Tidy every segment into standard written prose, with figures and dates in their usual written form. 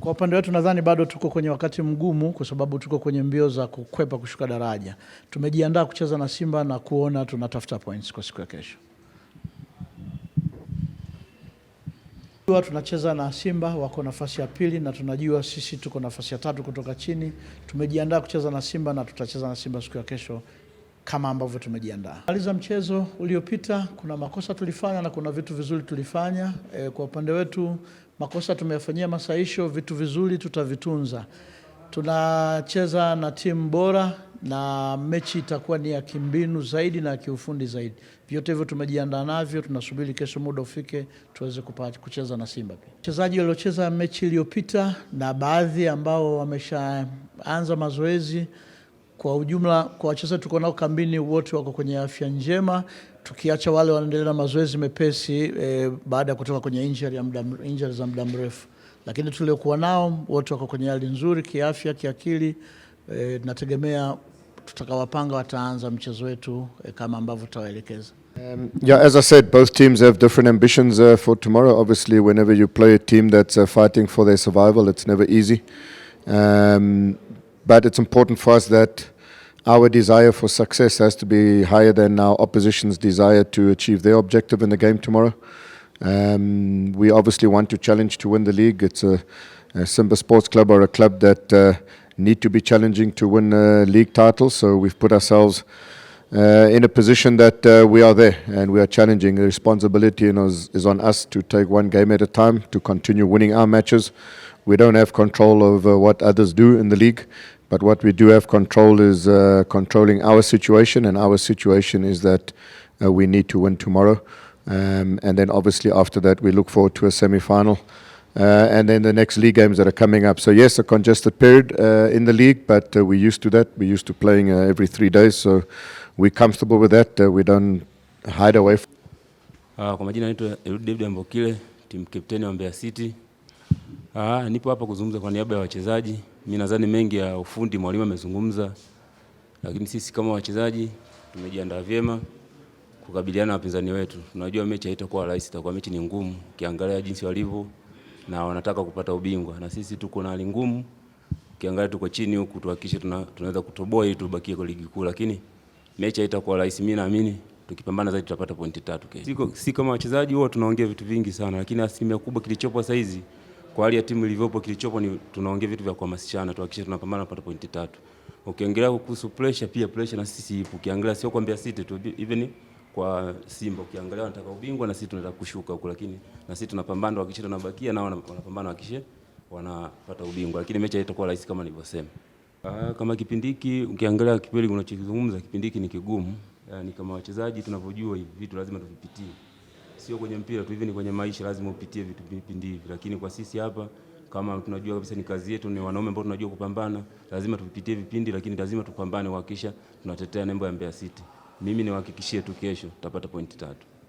Kwa upande wetu nadhani bado tuko kwenye wakati mgumu kwa sababu tuko kwenye mbio za kukwepa kushuka daraja. Tumejiandaa kucheza na Simba na kuona tunatafuta points kwa siku ya kesho. Tunacheza na Simba wako nafasi ya pili na tunajua sisi tuko nafasi ya tatu kutoka chini. Tumejiandaa kucheza na Simba na tutacheza na Simba siku ya kesho kama ambavyo tumejiandaa. Maliza mchezo uliopita kuna makosa tulifanya na kuna vitu vizuri tulifanya. Kwa upande wetu makosa tumeyafanyia masahisho, vitu vizuri tutavitunza. Tunacheza na timu bora na mechi itakuwa ni ya kimbinu zaidi na kiufundi zaidi. Vyote hivyo tumejiandaa navyo, tunasubiri kesho muda ufike tuweze kucheza na Simba pia. Wachezaji waliocheza mechi iliyopita na baadhi ambao wameshaanza mazoezi, kwa ujumla kwa wachezaji tuko nao kambini wote wako kwenye afya njema, tukiacha wale wanaendelea na mazoezi mepesi baada ya kutoka kwenye injury za muda mrefu. Lakini tuliokuwa nao wote wako kwenye hali nzuri kiafya, kiakili. Nategemea tutakawapanga wataanza mchezo wetu kama ambavyo tutawaelekeza. As I said, both teams have different ambitions for tomorrow. Obviously, whenever you play a team that's fighting for their survival, it's never easy. But it's important for us that our desire for success has to be higher than our opposition's desire to achieve their objective in the game tomorrow. We obviously want to challenge to win the league. It's a Simba Sports Club or a club that need to be challenging to win a league title. So we've put ourselves in a position that we are there and we are challenging. The responsibility is on us to take one game at a time, to continue winning our matches. We don't have control over what others do in the league, but what we do have control is controlling our situation, and our situation is that we need to win tomorrow. And then obviously after that we look forward to a semi-final and then the next league games that are coming up. So yes, a congested period in the league, but we're used to that. We're used to playing every 3 days, so we're comfortable with that. We don't hide away. Kwa majina naitwa David Ambokile, team captain wa Mbeya City. Nipo hapa kuzungumza kwa niaba ya wachezaji. Mimi nadhani mengi ya ufundi mwalimu amezungumza, lakini sisi kama wachezaji tumejiandaa vyema kukabiliana na wapinzani wetu. Tunajua mechi haitakuwa rahisi, itakuwa mechi ni ngumu ukiangalia jinsi walivyo na wanataka kupata ubingwa, na sisi tuko na hali ngumu. Ukiangalia tuko chini huku, tuhakikishe tunaweza kutoboa ili tubakie kwa ligi kuu, lakini mechi haitakuwa rahisi. Mimi naamini tukipambana zaidi tutapata pointi 3 kesho. Si kama wachezaji huwa tunaongea vitu vingi sana, lakini asilimia kubwa kilichopo sasa hizi kwa hali ya timu ilivyopo, kilichopo ni tunaongea vitu vya kuhamasishana, tuhakikishe tunapambana kupata pointi 3. Ukiangalia kuhusu pressure, pia pressure na sisi ipo. Ukiangalia sio kwa Mbeya City tu, even kwa Simba ukiangalia wanataka ubingwa na sisi tunataka kushuka huko, lakini na sisi tunapambana kuhakikisha tunabakia na wanapambana kuhakikisha wanapata ubingwa, lakini mechi haitakuwa rahisi kama nilivyosema. Kama kipindi hiki ukiangalia kipindi unachozungumza, kipindi hiki ni kigumu. Yani kama wachezaji tunavyojua hivi vitu lazima tuvipitie. Sio kwenye mpira tu, hivi ni kwenye maisha lazima upitie vitu vipindi hivi, lakini kwa sisi hapa kama tunajua kabisa ni kazi yetu, ni wanaume ambao tunajua kupambana, lazima tuvipitie vipindi, lakini lazima tupambane kuhakikisha tunatetea nembo ya Mbeya City. Mimi niwahakikishie tu kesho tutapata pointi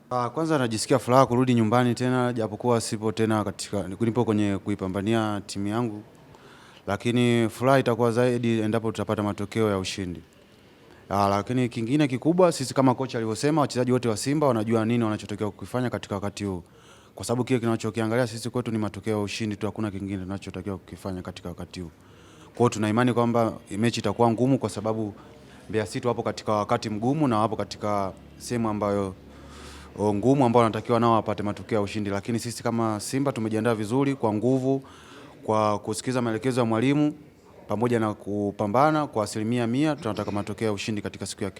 3. Kwanza najisikia furaha kurudi nyumbani tena, japokuwa sipo tena nipo kwenye kuipambania timu yangu, lakini furaha itakuwa zaidi endapo tutapata matokeo ya ushindi. Lakini kingine kikubwa, sisi kama kocha alivyosema, wachezaji wote wa Simba wanajua nini wanachotakiwa kukifanya katika wakati huu, kwa sababu kile kinachokiangalia sisi kwetu ni matokeo ya ushindi tu, hakuna kingine tunachotakiwa kukifanya katika wakati huu. Kwa hiyo tuna imani kwamba mechi itakuwa ngumu, kwa sababu Mbeya City wapo katika wakati mgumu na wapo katika sehemu ambayo ngumu, ambao wanatakiwa nao wapate matokeo ya ushindi. Lakini sisi kama Simba tumejiandaa vizuri kwa nguvu, kwa kusikiza maelekezo ya mwalimu pamoja na kupambana kwa 100%. Tunataka matokeo ya ushindi katika siku ya kesho.